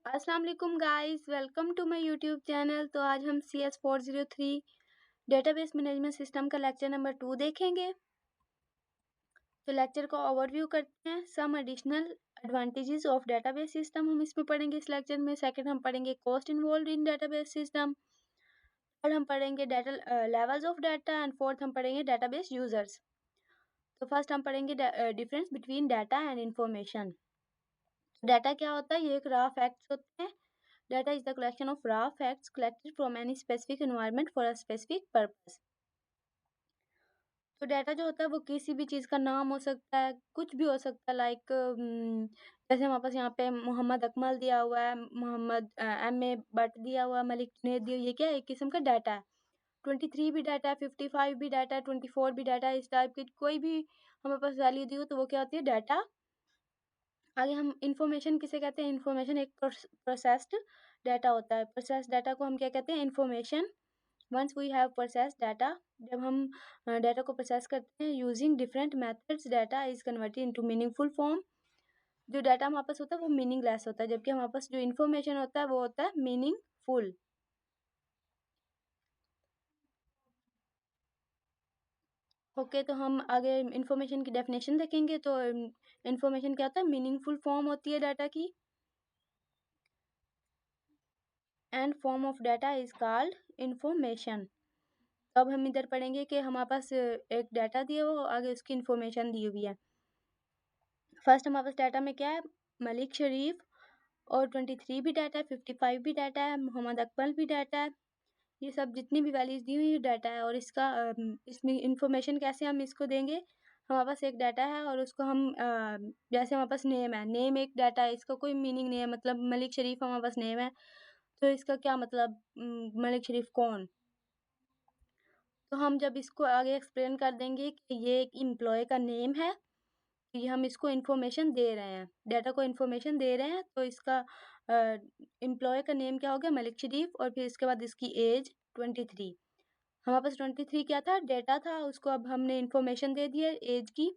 अस्सलाम वालेकुम guys, welcome to my YouTube channel. तो आज हम CS403 डेटाबेस मैनेजमेंट सिस्टम का लेक्चर नंबर 2 देखेंगे। तो लेक्चर को ओवरव्यू करते हैं। Some additional advantages of database system हम इसमें पढ़ेंगे इस लेक्चर में। सेकंड हम पढ़ेंगे cost involve in database system. Third हम पढ़ेंगे data levels of data and fourth हम पढ़ेंगे डेटाबेस यूजर्स। तो फर्स्ट हम पढ़ेंगे difference between data and information. Data क्या होता है? ये एक रॉ फैक्ट्स होते हैं। Data is the collection of raw facts collected from any specific environment for a specific purpose. तो डाटा जो होता है वो किसी भी चीज़ का नाम हो सकता है, कुछ भी हो सकता है। लाइक जैसे हमारे पास यहाँ पे मोहम्मद अकमल दिया हुआ है, मोहम्मद MA भट्ट दिया हुआ है, मलिक जुनैद दिया, ये क्या है? एक किस्म का डाटा है। 23 भी डाटा है, 55 भी डाटा है, 24 भी डाटा है। इस टाइप की कोई भी हमारे पास वैल्यू दी हो तो वो क्या होती है? डाटा। आगे हम इंफॉर्मेशन किसे कहते हैं? इंफॉर्मेशन एक प्रोसेस्ड डाटा होता है। प्रोसेस्ड डाटा को हम क्या कहते हैं? Information. Once we have processed data, जब हम डाटा को प्रोसेस करते हैं using different methods, data is converted into meaningful form. जो डाटा हमारे पास होता है वो मीनिंगलेस होता है, जबकि हमारे पास जो इंफॉर्मेशन होता है वो होता है मीनिंगफुल। ओके, तो हम आगे इंफॉर्मेशन की डेफिनेशन देखेंगे। तो इंफॉर्मेशन क्या होता है? मीनिंगफुल फॉर्म होती है डाटा की, and form of data is called information. अब हम इधर पढ़ेंगे कि हमारे पास एक डाटा दिया हुआ, आगे उसकी इंफॉर्मेशन दी हुई है। फर्स्ट हमारे पास डाटा में क्या है? मलिक शरीफ, और 23 भी डाटा है, 55 भी डाटा है, मोहम्मद अकमल भी डाटा है। ये सब जितनी भी वैल्यूज दी हुई है डाटा है। और इसका इसमें इंफॉर्मेशन कैसे हम इसको देंगे? हमारे पास एक डाटा है और उसको हम जैसे हमारे पास नेम है, नेम एक डाटा है, इसका कोई मीनिंग नहीं है। मतलब मलिक शरीफ हमारे पास नेम है, तो इसका क्या मतलब? मलिक शरीफ कौन? तो हम जब इसको आगे एक्सप्लेन कर देंगे कि ये एक एम्प्लॉय का नेम है, ये हम इसको इन्फॉर्मेशन दे रहे हैं, डाटा को इन्फॉर्मेशन दे रहे हैं। तो इसका एम्प्लॉय का नेम क्या हो गया? मलिक शरीफ। और फिर इसके बाद इसकी एज 23। हमारे पास 23 क्या था? डाटा था, उसको अब हमने इन्फॉर्मेशन दे दी है एज की,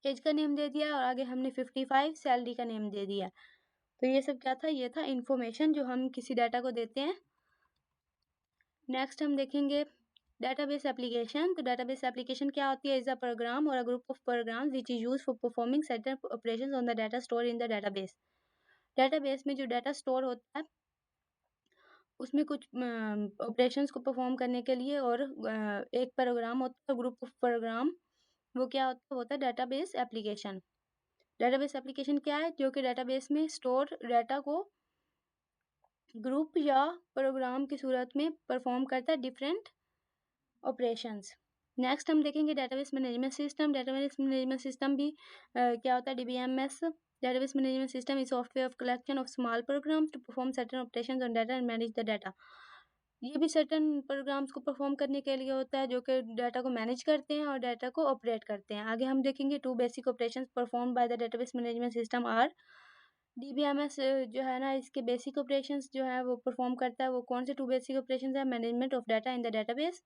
एज का नेम दे दिया, और आगे हमने 55 सैलरी का नेम दे दिया। तो ये सब क्या था? ये था इन्फॉर्मेशन जो हम किसी डाटा को देते हैं। नेक्स्ट हम देखेंगे डेटाबेस एप्लीकेशन। तो डेटाबेस एप्लीकेशन क्या होती है? इज अ प्रोग्राम और a group of program which is use for performing certain operations on the data store in the database. Database में जो डाटा स्टोर होता है उसमें कुछ ऑपरेशंस को परफॉर्म करने के लिए, और एक प्रोग्राम होता है, ग्रुप ऑफ प्रोग्राम, वो क्या होता है? होता है डेटाबेस एप्लीकेशन। डेटाबेस एप्लीकेशन क्या है? जो कि डेटाबेस में स्टोर डाटा को ग्रुप या प्रोग्राम की सूरत में परफॉर्म करता है डिफरेंट ऑपरेशंस। नेक्स्ट हम देखेंगे database management system. Database management system भी क्या होता है? DBMS। Database management system is software of collection of small programs to perform certain operations on data and manage the data. ये भी सर्टेन प्रोग्राम्स को perform करने के लिए होता है, जो कि डाटा को मैनेज करते हैं और डाटा को ऑपरेट करते हैं। आगे हम देखेंगे two basic operations perform by the database management system are. DBMS जो है ना, इसके बेसिक ऑपरेशंस जो है वो परफॉर्म करता है। वो कौन से टू बेसिक ऑपरेशंस है? Management of data in the database,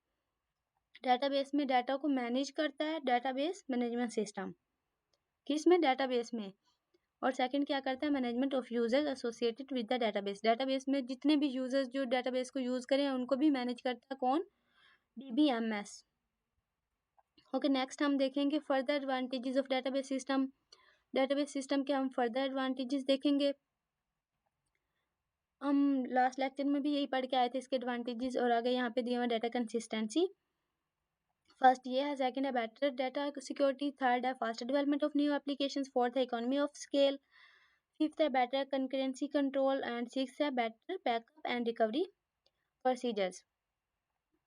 database में डाटा को मैनेज करता है डेटाबेस मैनेजमेंट सिस्टम। किस में? डेटाबेस में। और सेकंड क्या करता है? Management of users associated with the database. Database में जितने भी यूजर्स जो डेटाबेस को यूज करें उनको भी मैनेज करता है कौन? DBMS। ओके, नेक्स्ट हम देखेंगे further advantages of database system. Database system के हम फर्दर एडवांटेजेस देखेंगे। हम लास्ट लेक्चर में भी यही पढ़ के आए थे इसके एडवांटेजेस, और आगे यहाँ पे दिया हुआ डाटा कंसिस्टेंसी। फर्स्ट ये है, सेकंड है बेटर डाटा सिक्योरिटी, थर्ड है fast development of new applications, fourth है इकोनॉमी ऑफ स्केल, फिफ्थ है better concurrency control, and sixth है better backup and recovery procedures.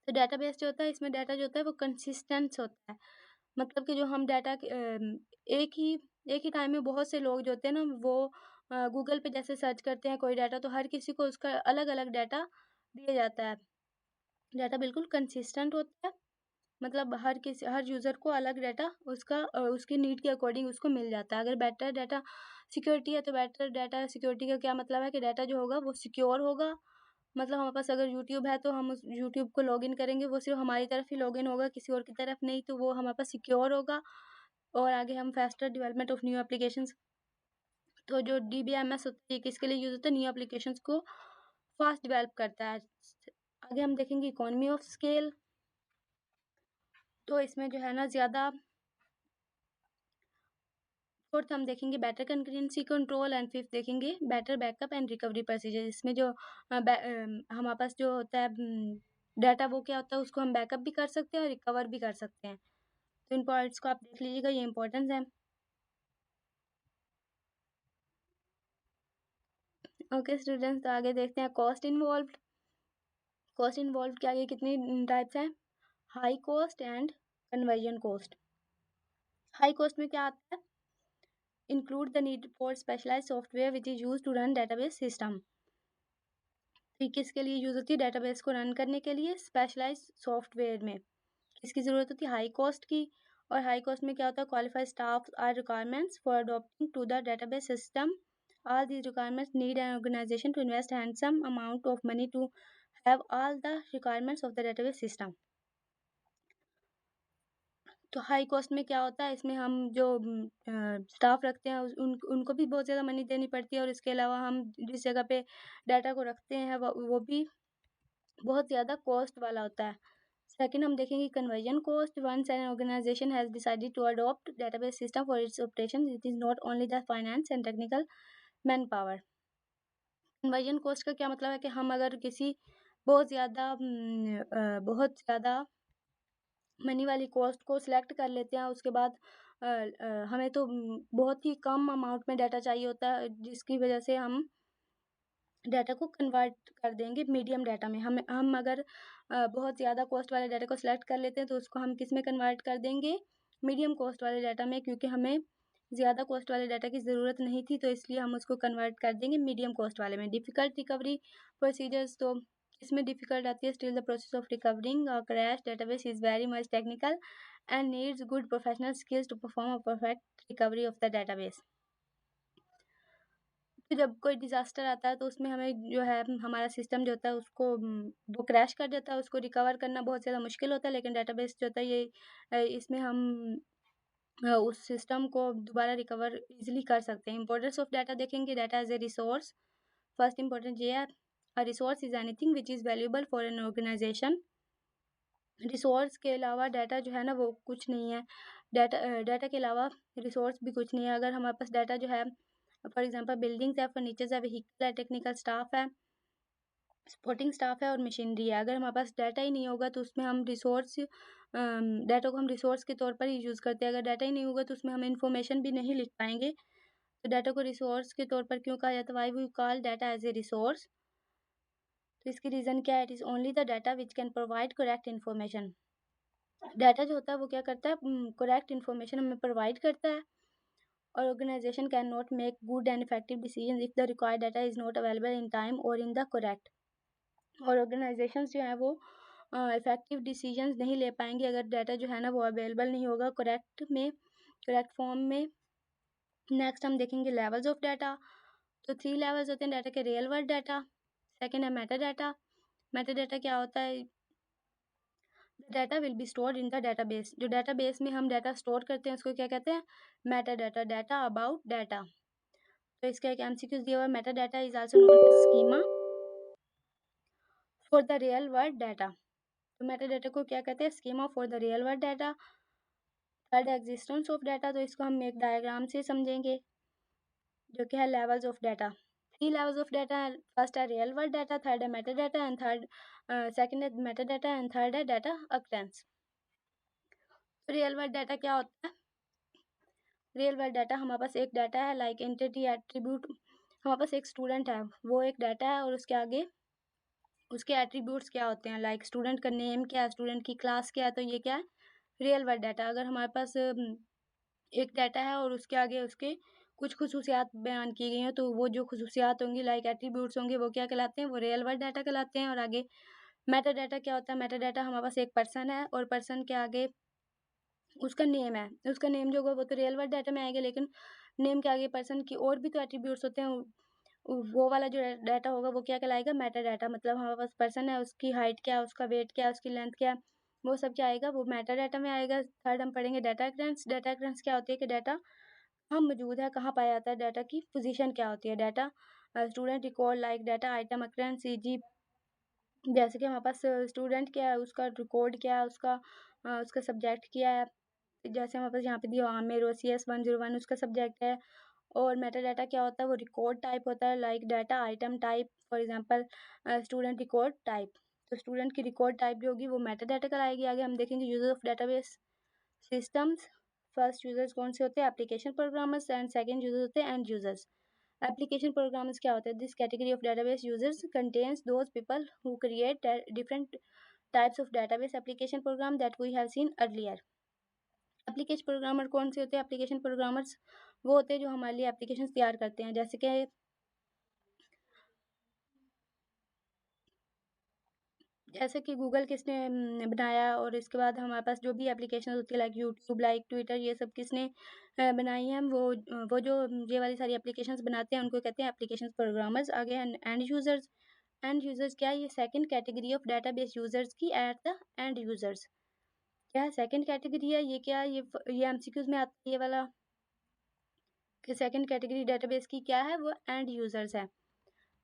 तो डाटाबेस जो होता है, इसमें डाटा जो होता है वो कंसिस्टेंट होता है। मतलब कि जो हम डाटा एक ही टाइम में बहुत से लोग जो होते हैं ना, वो गूगल पे जैसे सर्च करते हैं कोई डाटा, तो हर किसी को उसका अलग अलग डाटा दिया जाता है। डाटा बिल्कुल कंसिस्टेंट होता है, मतलब हर यूज़र को अलग डाटा उसका उसकी नीड के अकॉर्डिंग उसको मिल जाता है। अगर बेटर डाटा सिक्योरिटी है तो बेटर डाटा सिक्योरिटी का क्या मतलब है? कि डाटा जो होगा वो सिक्योर होगा। मतलब हमारे पास अगर यूट्यूब है तो हम उस यूट्यूब को लॉगिन करेंगे, वो सिर्फ हमारी तरफ ही लॉगिन होगा, किसी और की तरफ नहीं, तो वो हमारे पास सिक्योर होगा। और आगे हम faster development of new applications. तो जो DBMS होता है ये किसके लिए यूज़ होता है? न्यू एप्लीकेशंस को फास्ट डेवलप करता है। आगे हम देखेंगे इकोनॉमी ऑफ स्केल। तो इसमें जो है ना ज़्यादा, फोर्थ हम देखेंगे better concurrency control, and fifth देखेंगे better backup and recovery procedure. इसमें जो हमारे पास जो होता है डाटा, वो क्या होता है, उसको हम बैकअप भी कर सकते हैं और रिकवर भी कर सकते हैं। तो इन पॉइंट्स को आप देख लीजिएगा, ये इंपॉर्टेंस है। ओके स्टूडेंट्स, तो आगे देखते हैं कॉस्ट इन्वॉल्व। कॉस्ट इन्वॉल्व के आगे कितनी टाइप्स हैं? High cost and conversion cost. High cost में क्या आता है? Include the need for specialised software which is use to run database system. तो किसके लिए यूज होती है? डेटाबेस को रन करने के लिए स्पेशलाइज्ड सॉफ्टवेयर में किसकी जरूरत होती है? हाई कॉस्ट की। और हाई कॉस्ट में क्या होता है? Qualified staff are requirements for adopting to the database system. All these requirements need an organization to invest handsome amount of money to have all the requirements of the database system. तो high cost में क्या होता है? इसमें हम जो staff रखते हैं उनको भी बहुत ज़्यादा मनी देनी पड़ती है, और इसके अलावा हम जिस जगह पे डाटा को रखते हैं वो भी बहुत ज़्यादा कॉस्ट वाला होता है। सेकंड हम देखेंगे conversion cost. Once an organisation has decided to adopt database system for its operation, it is not only the finance and technical man power. Conversion cost का क्या मतलब है कि हम अगर किसी बहुत ज़्यादा मनी वाली कॉस्ट को सिलेक्ट कर लेते हैं, उसके बाद हमें तो बहुत ही कम अमाउंट में डाटा चाहिए होता है, जिसकी वजह से हम डाटा को कन्वर्ट कर देंगे मीडियम डाटा में। हम अगर बहुत ज़्यादा कॉस्ट वाले डाटा को सिलेक्ट कर लेते हैं तो उसको हम किस में कन्वर्ट कर देंगे? मीडियम कॉस्ट वाले डाटा में, क्योंकि हमें ज़्यादा कॉस्ट वाले डाटा की ज़रूरत नहीं थी, तो इसलिए हम उसको कन्वर्ट कर देंगे मीडियम कॉस्ट वाले में। डिफ़िकल्ट रिकवरी प्रोसीजर्स, तो इसमें डिफ़िकल्ट आती है। Still the process of recovering a crash database is very much technical and needs good professional skills to perform a perfect recovery of the database. तो जब कोई disaster आता है तो उसमें हमें जो है हमारा सिस्टम जो होता है उसको वो क्रैश कर देता है, उसको रिकवर करना बहुत ज़्यादा मुश्किल होता है। लेकिन डेटाबेस जो होता है ये इसमें हम उस सिस्टम को दोबारा रिकवर ईज़िली कर सकते हैं। इम्पोर्टेंस ऑफ डाटा देखेंगे। Data as a resource, first important ये है, a resource is anything which is valuable for an organisation. Resource के अलावा डाटा जो है ना वो कुछ नहीं है। डाटा के अलावा रिसोर्स भी कुछ नहीं है। अगर हमारे पास डाटा जो है, फॉर एग्जांपल बिल्डिंग्स है, फर्नीचर्स है, व्हीकल है, टेक्निकल स्टाफ है, सपोर्टिंग स्टाफ है और मशीनरी है, अगर हमारे पास डाटा ही नहीं होगा तो उसमें हम डाटा को हम रिसोर्स के तौर पर ही यूज़ करते हैं। अगर डाटा ही नहीं होगा तो उसमें हम इंफॉर्मेशन भी नहीं लिख पाएंगे। तो डाटा को रिसोर्स के तौर पर क्यों कहा जाता है? Why we call data as a resource? तो इसकी रीज़न क्या है? It is only the data which can provide correct information. Data जो होता है वो क्या करता है? करेक्ट इन्फॉर्मेशन हमें प्रोवाइड करता है। और organisation can not make good and effective decision if the required data is not available in time और इन द करेक्ट। और ऑर्गेनाइजेशंस जो है वो इफेक्टिव डिसीजंस नहीं ले पाएंगे अगर डाटा जो है ना वो अवेलेबल नहीं होगा करेक्ट फॉर्म में। नेक्स्ट हम देखेंगे लेवल्स ऑफ डाटा। तो 3 लेवल्स होते हैं डाटा के। रियल वर्ल्ड डाटा, सेकेंड है मेटा डाटा। मेटा डाटा क्या होता है? Data will be stored in the database. जो डाटाबेस में हम डाटा स्टोर करते हैं उसको क्या कहते हैं? Meta data, data about data. तो इसका एक एमसीक्यूज दिया हुआ है, meta data is also known as schema for the real world data. तो मेटा डाटा को क्या कहते हैं? Schema for the real world data. Third existence of data, तो इसको हम एक डायग्राम से समझेंगे, जो कि है levels of data. 3 levels of data, first है रियल वर्ल्ड डाटा, थर्ड है मेटा डाटा एंड सेकंड है मेटा डाटा एंड थर्ड है डाटा अक्रेंस। तो रियल वर्ल्ड डाटा क्या होता है? रियल वर्ल्ड डाटा हमारे पास एक डाटा है लाइक एंटिटी एट्रीब्यूट। हमारे पास एक स्टूडेंट है, वो एक डाटा है, और उसके आगे उसके एट्रीब्यूट्स क्या होते हैं, लाइक स्टूडेंट का नेम क्या है, स्टूडेंट की क्लास क्या है, तो ये क्या है? Real world data. अगर हमारे पास एक डाटा है और उसके आगे उसके कुछ खसूसियात बयान की गई हैं, तो वो जो खसूसियात होंगी लाइक एट्रीब्यूट्स होंगे वो क्या कहलाते हैं? वो रियल वर्ल्ड डाटा कहलाते हैं। और आगे मेटा डाटा क्या होता है? मेटा डाटा हमारे पास एक पर्सन है और पर्सन के आगे उसका नेम है, उसका नेम जो होगा वो तो रियल वर्ल्ड डाटा में आएगा, लेकिन नेम के आगे पर्सन की और भी तो एट्रीब्यूट्स होते हैं, वो वाला जो डाटा होगा वो क्या कहलाएगा? Meta data. मतलब हमारे पास पर्सन है, उसकी हाइट क्या है, उसका वेट क्या है, उसकी लेंथ क्या है, वो सब क्या आएगा? वो मेटा डाटा में आएगा। थर्ड हम पढ़ेंगे डाटा अक्रेंस। डाटा अक्रेंस क्या होती है? कि डाटा कहाँ मौजूद है, कहाँ पाया जाता है, डाटा की पोजीशन क्या होती है, data student record like data item occurrence easy, जैसे कि हमारे पास स्टूडेंट क्या है, उसका रिकॉर्ड क्या है, उसका सब्जेक्ट क्या है, जैसे हमारे पास यहाँ पे दिया आमिर और CS101 उसका सब्जेक्ट है। और मेटा डाटा क्या होता है, वो रिकॉर्ड टाइप होता है like data item type, for example student record type. तो स्टूडेंट की रिकॉर्ड टाइप जो होगी वो मेटा डाटा कहलाएगी। आगे हम देखेंगे user of database systems. First users कौन से होते हैं, application programmers, and second users होते हैं एंड यूजर्स। एप्लीकेशन प्रोग्रामर्स क्या होते हैं, this category of database users contains those people who create different types of database application program that we have seen earlier. Application programmer कौन से होते हैं, application programmers वो होते हैं जो हमारे लिए एप्लीकेशन तैयार करते हैं, जैसे कि गूगल किसने बनाया, और इसके बाद हमारे पास जो भी एप्लीकेशन होती है लाइक यूट्यूब, लाइक ट्विटर, ये सब किसने बनाई है, वो जो ये वाली सारी एप्लीकेशंस बनाते हैं उनको कहते हैं एप्लीकेशन प्रोग्रामर्स। आगे एंड यूजर्स। एंड यूजर्स क्या है, ये second category of database users की एट द एंड यूजर्स। क्या है, सेकंड कैटेगरी है, ये क्या है, ये एमसीक्यूज में आता है ये वाला कि सेकंड कैटेगरी डाटाबेस की क्या है, वो एंड यूजर्स है।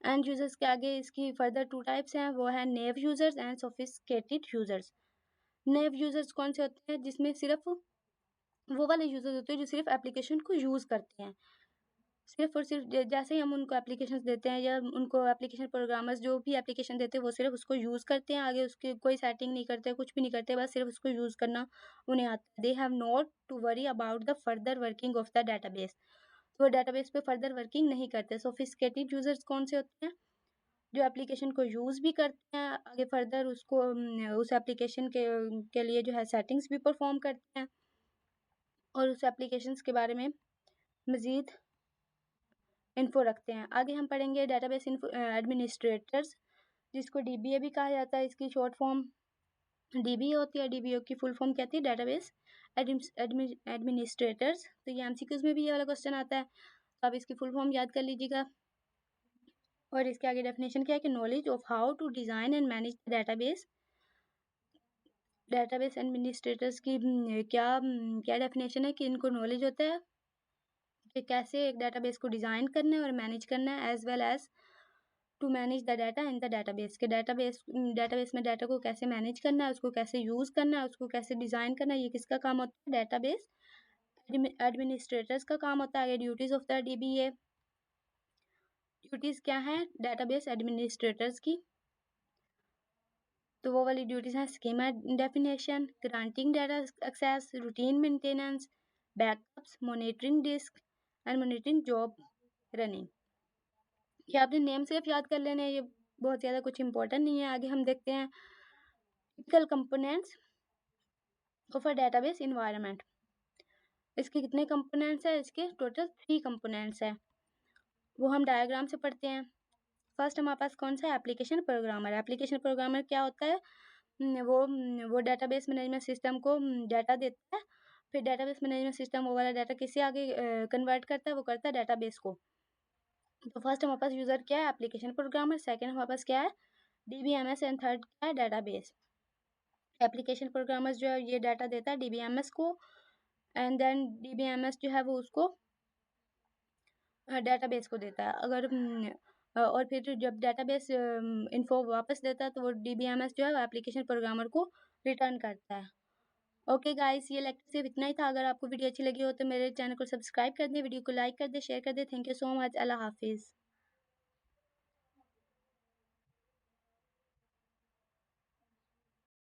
एंड यूजर्स के आगे इसकी फर्दर टू टाइप्स हैं, वो है naive users and sophisticated users. Naive users कौन से होते हैं, जिसमें सिर्फ वो वाले यूजर्स होते हैं जो सिर्फ एप्लीकेशन को यूज करते हैं, सिर्फ और सिर्फ जैसे ही हम उनको एप्लीकेशन देते हैं या उनको एप्लीकेशन प्रोग्रामर्स जो भी एप्लीकेशन देते हैं वो सिर्फ उसको यूज करते हैं, आगे उसकी कोई सेटिंग नहीं करते, कुछ भी नहीं करते, बस सिर्फ उसको यूज करना उन्हें आता है। They have not to worry about the further working of the database. तो वो डाटाबेस पे फर्दर वर्किंग नहीं करते। सोफिस्टिकेटेड यूजर्स कौन से होते हैं, जो एप्लीकेशन को यूज भी करते हैं, आगे फर्दर उसको उस एप्लीकेशन के लिए जो है सेटिंग्स भी परफॉर्म करते हैं और उस एप्लीकेशंस के बारे में मजीद इन्फो रखते हैं। आगे हम पढ़ेंगे डेटाबेस एडमिनिस्ट्रेटर्स, जिसको DBA भी कहा जाता है, इसकी शॉर्ट फॉर्म DBA होती है। DBA की फुल फॉर्म क्या थी, डेटाबेस एडमिनिस्ट्रेटर्स। तो ये MCQs में भी ये वाला क्वेश्चन आता है, तो आप इसकी फुल फॉर्म याद कर लीजिएगा। और इसके आगे डेफिनेशन क्या है कि knowledge of how to design and manage database. Database administrators की क्या डेफिनेशन है कि इनको नॉलेज होता है कि कैसे एक डेटाबेस को डिज़ाइन करना है और मैनेज करना है, as well as to manage the data in the database के डेटाबेस में डाटा को कैसे मैनेज करना है, उसको कैसे यूज़ करना है, उसको कैसे डिज़ाइन करना है, ये किसका काम होता है, डेटाबेस एडमिनिस्ट्रेटर्स का काम होता है। Duties of the DBA, duties क्या है डेटाबेस एडमिनिस्ट्रेटर्स की, तो वो वाली ड्यूटीज़ हैं schema definition, granting data access, routine maintenance, backups, monitoring disk and monitoring job running. ये आपने नेम सिर्फ याद कर लेने, ये बहुत ज़्यादा कुछ इंपॉर्टेंट नहीं है। आगे हम देखते हैं typical components of a database environment. इसके कितने कंपोनेंट्स हैं, इसके टोटल 3 कंपोनेंट्स हैं, वो हम डायग्राम से पढ़ते हैं। फर्स्ट हमारे पास कौन सा है, एप्लीकेशन प्रोग्रामर। एप्लीकेशन प्रोग्रामर क्या होता है, वो डेटाबेस मैनेजमेंट सिस्टम को डाटा देता है, फिर डेटाबेस मैनेजमेंट सिस्टम वो वाला डाटा किससे आगे कन्वर्ट करता है, वो करता है डेटाबेस को। तो फर्स्ट हमारे पास यूजर क्या है, एप्लीकेशन प्रोग्रामर, सेकंड हमारे पास क्या है, DBMS, एंड थर्ड क्या है, डेटाबेस। एप्लीकेशन प्रोग्रामर्स जो है ये डाटा देता है DBMS को, एंड देन DBMS जो है वो उसको डेटाबेस को देता है। और फिर जब डेटाबेस इन्फो वापस देता है तो वो DBMS जो है एप्लीकेशन प्रोग्रामर को रिटर्न करता है। ओके गाइस, ये लेक्चर सिर्फ इतना ही था। अगर आपको वीडियो अच्छी लगी हो तो मेरे चैनल को सब्सक्राइब कर दें, वीडियो को लाइक कर दें, शेयर कर दें। Thank you so much. अल्लाह हाफिज़।